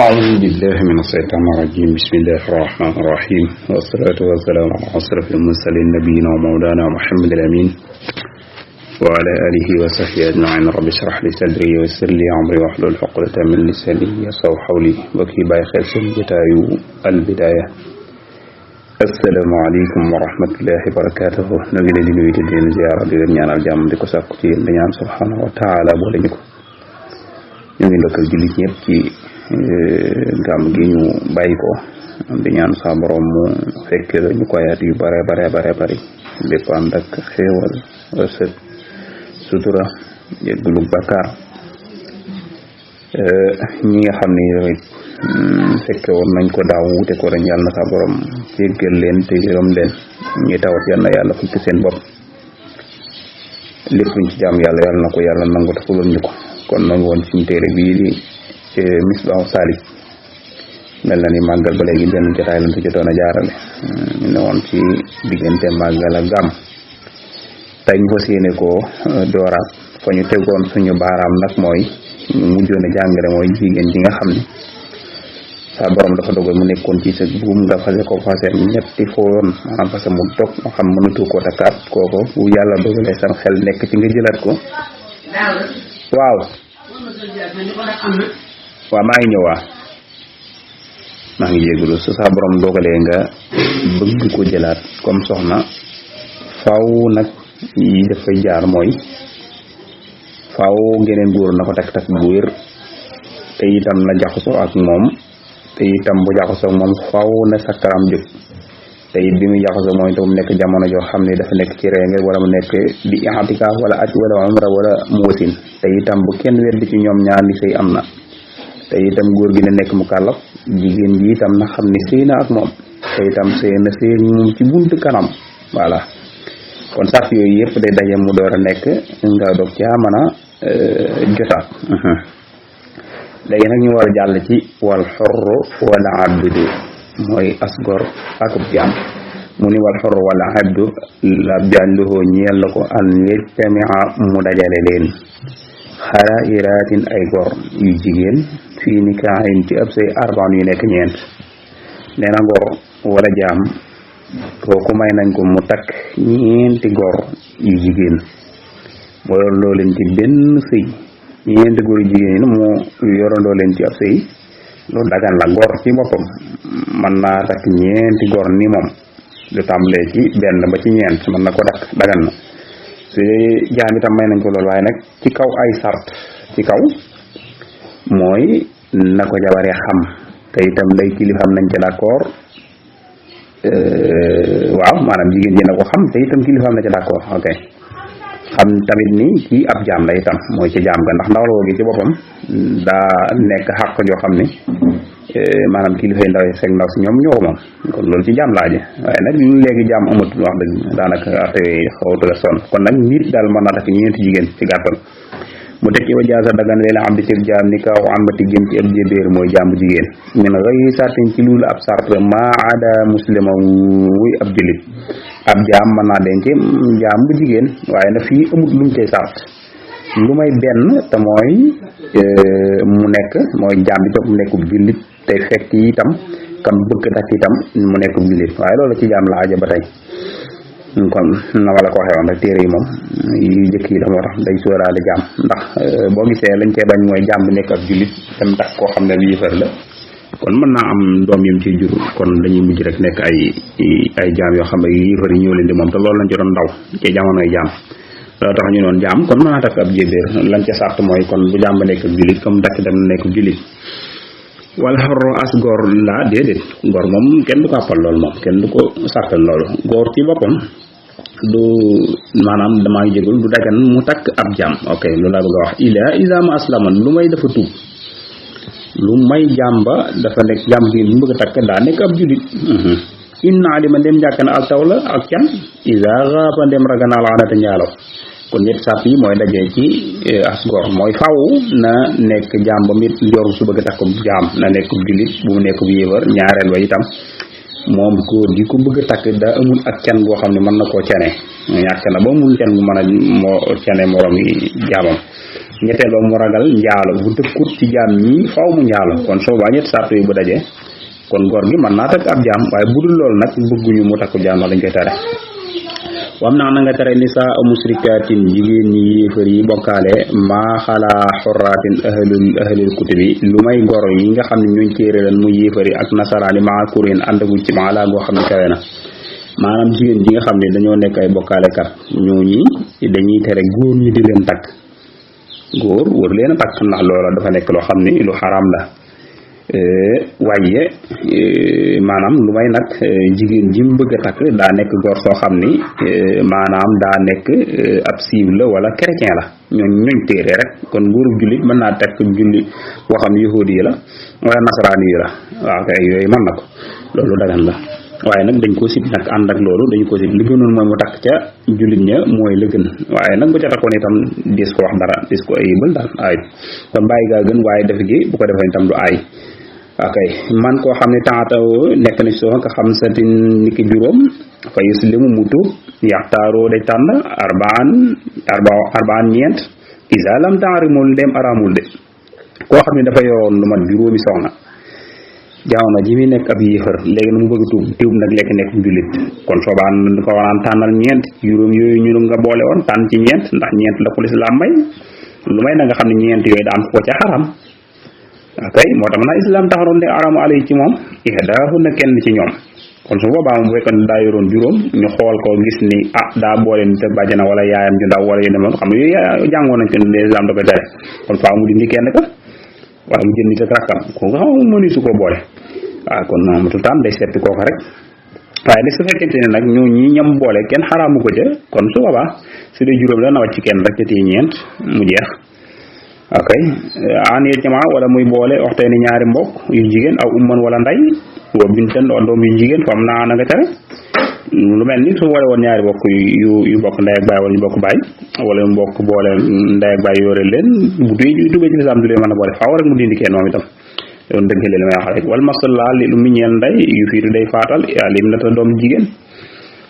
أعوذ بالله من الشيطان الرجيم بسم الله الرحمن الرحيم والصلاة والسلام على أشرف المرسلين نبينا ومولانا محمد الأمين وعلى آله وصحبه أجمعين رب اشرح لي صدري ويسر لي أمري واحلل عقدة من لساني يفقهوا قولي وكي باي خير سن جتايو البداية السلام عليكم ورحمة الله وبركاته نبي leen di nuyu di leen ziyaara di leen ñaanal jàmm di ko sàkku ci yéen di ñaan subhanahu wa taala boole ñu ko ñu ngi ndokkal jullit ñëpp ci gam gi ñu bàyyi ko di ñaan sa borom mu fekke ñu ko yaat yu bare lépp ànd ak xéewal wërsëg sutura jéggulu bakkaar ñi nga xam ne fekke woon nañ ko daaw wute ko ren yàlla na sa borom jéggal leen te yërëm leen ñi tawat yàlla yàlla fukki seen bopp lépp luñ ci jaam yàlla na ko yàlla nangu te fulul ñu ko kon nangu woon suñu téere bii di Misbaahu Saalik mel na ni màggal ba léegi benn jotaay lañ ci jotoon a jaarale ñu ne woon ci diggante màggal ak gàmm tey ñu fas yéene ko dooraat fa ñu tegoon suñu baaraam nag mooy ñu mujjoon a jàngale mooy jigéen ji nga xam ne sa borom dafa dogal mu nekkoon ci sa buum nga fase ñetti foon maanaam fase mu dog moo xam mënatu koo takkaat kooko bu yàlla dogalee sam xel nekk ci nga jëlaat ko waaw maa ngi ñëw maa ngi jégalu su sa borom dogalee nga bëgg ko jëlaat comme soxna faaw nag yi dafay jaar mooy faaw geneen góor na ko takk bu wér te itam na jaxasoo ak moom te itam bu jaxasoo ak moom faaw na sakkaram jóg te it bi muy jaxasoo mooy itam mu nekk jamono joo xam ne dafa nekk ci règle wala mu nekk di i'tikaaf wala aj wala umra wala mu wasin te itam bu kenn wedd ci ñoom ñaar ni sëy am na te itam góor gi na nekk mu kàllaf jigéen ji itam na xam ne sëy na ak moom te itam sëy moom ci buntu kanam voilà kon sax yooyu yëpp day daje mu door a nekk nga doog caa mën a jotaat léegi nag ñu war a jàll ci wal xorru wala abdu mooy asgor akub jaam mu ni wal xorru wala abdu la jàlluhoo ñeel la ko an yejtamia mu dajale leen xara iraatin ay gor yu jigéen fii nikaahin ci ab say arbaan yu nekk ñeent nee na gor wala jaam kooku may nañ ko mu takk ñeenti gor yu jigéen moo yorandoo leen ci benn sëy ñeenti góor yu jigéen yi moo yorandoo leen ci ab sëy loolu dagan la gor ci boppam mën naa takk ñeenti gor ni moom lu tàmbalee ci benn ba ci ñeent mën na ko takk dagan na su jaam itam may nañ ko loolu waaye nag ci kaw ay sart ci kaw mooy na ko jabaree xam te itam day kilifaam nañ ca d'accord waaw maanaam jigéen ji na ko xam te itam kilifaam na ca d'accord ok xam tamit ni ci ab jaam la itam mooy ci jaam ga ndax ndawloo gi ci boppam daa nekk xàq joo xam ne maanaam kilifay ndaw yi ndaw si ñoom ñoo ko moom kon loolu ci jaam laaje waaye nag léegi jaam amatul wax dëgg daanaka affaire yi xawatu la sonn kon nag nit daal mën naa takk ñeenti jigéen ci gàttal mu teg ci wa jaasa dagan leen am di ci jaam ni kaw amati gën ci ab jébéer mooy jaamu jigéen min ghayri sartin ci loolu ab sart ma ada muslima wuy ab julit ab jaam mën naa denc jaam bu jigéen waaye na fii amut lu mu cay sart lu may benn te mooy mu nekk mooy jaam bi toog mu nekk jullit te fekk itam kam bëgg takk itam mu nekk jullit waaye loolu ci jaam la aja ba tey kon na wala ko waxee woon rek téere yi moom yu njëkk yi la moo tax day sóoraale jaam ndax boo gisee lañ cee bañ mooy jaam bi nekk ak jullit dem takk koo xam ne bi yëfar la kon mën naa am doom yim ci jur kon dañuy mujj rek nekk ay jaam yoo xam ne yëfar yi ñëw leen di moom te loolu lañ ci doon ndaw ci jamonoy jaam loolu tax ñu noon jaam kon mën naa takk ab jébéer lañ ca sart mooy kon bu jaam ba nekk ak jullit comme dakk dem nekk jullit wala xorro as góor laa déedéet góor moom kenn du ko àppal loolu moom kenn du ko sartal loolu góor ci boppam du maanaam damaa jégul du dagan mu takk ab jaam ok loolu laa bëgg a wax ila isama aslaman lu may dafa tuub lu may jaam ba dafa nekk jaam gi mu bëgg a takk daa nekk ab julit inna alima ndem njàkk na al taw la ak can isa xaaba ndem ragana laanata njaalo kon ñett sàpp yi mooy dajee ci as gor mooy faw na nekk jaam ba mit njor su bëgg a takk jaam na nekk julit bu mu nekk bu yéefar ñaareel ba itam moom góor gi ko bëgg a takk daa amul ak can boo xam ne mën na koo cane ñàkk na ba mun can bu mën a moo cane morom yi jaamam ñetteel ba mu ragal njaalo bu dëkkut ci jaam ñi faaw mu njaalo kon soo ba ñett sart yi bu dajee kon góor gi mën naa takk ab jaam waaye bu dul loolu nag bëgguñu mu takku jaam dañ koy tere wam naa na nga tere nisaa musrikaatin jigéen ñi yéefar yi bokkaale maa xalaa xoraatin ahlul kutubi lu may goro yi nga xam ne ñooñ téere lan muy yéefar yi ak nasaraani maa kuréen àndaguñ ci maa laa goo xam ne kawe na maanaam jigéen ji nga xam ne dañoo nekk ay bokkaalekat ñooñi dañuy tere góor ñi di leen takk góor war leen a takk ndax loola dafa nekk loo xam ne lu xaraam la waaye maanaam lu may nag jigéen ji mu bëgg a takk daa nekk góor soo xam ni maanaam daa nekk ab siiw la wala chrétien la ñooñ téere rek kon góorub jullit mën naa takk jullit boo xam ne yahudi yi la wala nasaraani yi la waaw kay yooyu mën na ko loolu dagan la waaye nag dañ ko sib nag ànd ak loolu dañ ko sib li gënoon mooy mu takk ca jullit ña mooy la gën waaye nag bu ca takkoon itam dis ko wax dara dis ko ayibal daal aay kon bàyyi gaa gën waaye def gi bu ko defee itam du aay ok man koo xam ne taataw nekk na soo nga xam satin niki juróom fa yuslimu mu tuub yaxtaaroo day tànn arbaan ñeent isa lam taarimul dem aramul de koo xam ne dafa yoroon lu mat juróomi soxna jamono ji muy nekk ab yéefar léegi nu mu bëgg tuub nag lekk nekk jullit kon soobaan ko waraan tànnal ñeent juróom yooyu ñu nga boole woon tànn ci ñeent ndax ñeent la ko lislaam may lu may na nga xam ne ñeent yooyu daa am foo ca xaram kay moo tax na islam taxaroon ne aramu alay ci moom ihdaahu na kenn ci ñoom kon su boobaa moom bu fekkoon daa yoroon juróom ñu xool ko gis ni daa boole ni te bàjjana wala yaayam ju ndaw wala yu demoon xam ne yooyu jàngoon nañ ko ne islam da koy tere kon faaw mu dindi kenn ka wala mu jënd nit ak rakkam ko nga xam mënu su ko boole kon moom tutaan day seppi kooka rek waaye nag su fekkente ne nag ñoo ñi ñam boole kenn xaraamu ko ca kon su boobaa su dee juróom la na wàcc kenn rek ca téye ñeent mu jeex ok an ye jamaa wala muy boole waxtee ni ñaari mbokk yu jigéen aw umman wala nday wa bintan wa doom yu jigéen fam naa na nga tere lu mel ni su boole woon ñaari mbokk yu bokk ndey ak baay wala ñu bokk baay wala mbokk boole ndey ak baay yore leen bu dubee ci lislaam du leen mën a boole faaw rek mu dindi kenn moom itam doon dëggale li may wax rek wala masalla li lu mu ñeel nday yu fiitu day faatal yaa lim na ta doom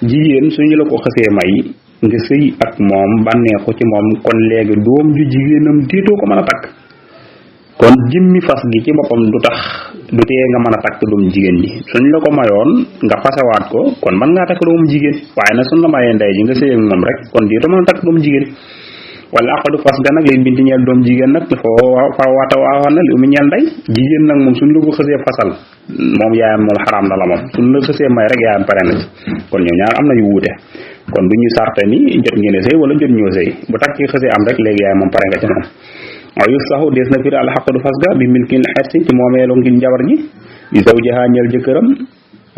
jigéen suñu la ko xasee may nga sëy ak moom bànneexu ci moom kon léegi doom ju jigéenam déetoo ko mën a takk kon jimmi fas gi ci boppam du tax du tee nga mën a takk doom jigéen ji suñ la ko mayoon nga fasawaat ko kon mën ngaa takk doomu jigéen waaye nag suñ la mayee ndey ji nga sëy ak moom rek kon déetoo mën a takk doomu jigéen wala aqadu fas ga nag leen binti ñeel doom jigéen nag dafa fa waata waaxoon na li mu ñeel ndey jigéen nag moom suñ la ko xësee fasal moom yaayam moom xaraam na la moom suñ la xësee may rek yaayam pare na ci kon ñoom ñaar am nañu wuute kon du ñu sarte ni jot ngeen sëy wala jot ñoo sëy bu takk ci xësee am rek léegi yaay moom pare nga ci moom waaw yu saxu dees na firi alxaqadu fas ga bi milkin xersi ci moomeelu ngir njabar gi di saw jaxaa ñeel jëkkëram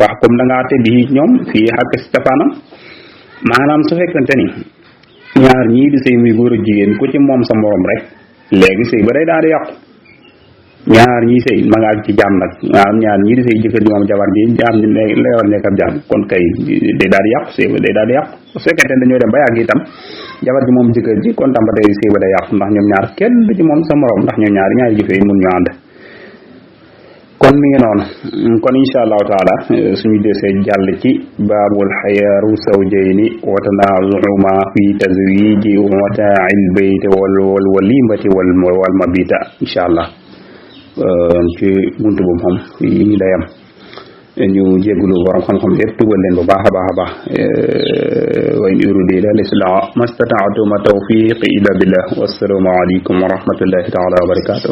wax comme da ngaa te bi ñoom fii xàkk si tafaanam maanaam su fekkante ni ñaar ñii di sëy muy góor ak jigéen ku ci moom sa morom rek léegi sëy ba day daal di yàqu ñaar ñii sëy ma nga ak ci jaam nag maanaam ñaar ñii di sëy jëkkër ji moom jabar ji jaam ni la war nekk ab jaam kon kay day daal di yàqu sëy ba day daal di yàqu su fekkente ne dañoo dem ba yàgg itam jabar ji moom jëkkër ji kon tam ba tey sëy ba day yàqu ndax ñoom ñaar kenn du ci moom sa morom ndax ñoom ñaari jëfe yi mun ñu ànd kon mi ngi noonu kon insha allahu taala suñu desee jàll ci baabul xayaaru zawjayni wa tanaazuhuma fi tazwiji mataa'il bayti wal walimati wal mabita insha allah ci buntu bu moom yi ñu dayam ñu jéggulu borom xam-xam yëpp tugal leen bu baax a baax wa in uridu illa al-islaha mastata'tu ma tawfiqi illa billah wassalamu alaykum wa rahmatullahi taala wa barakatuh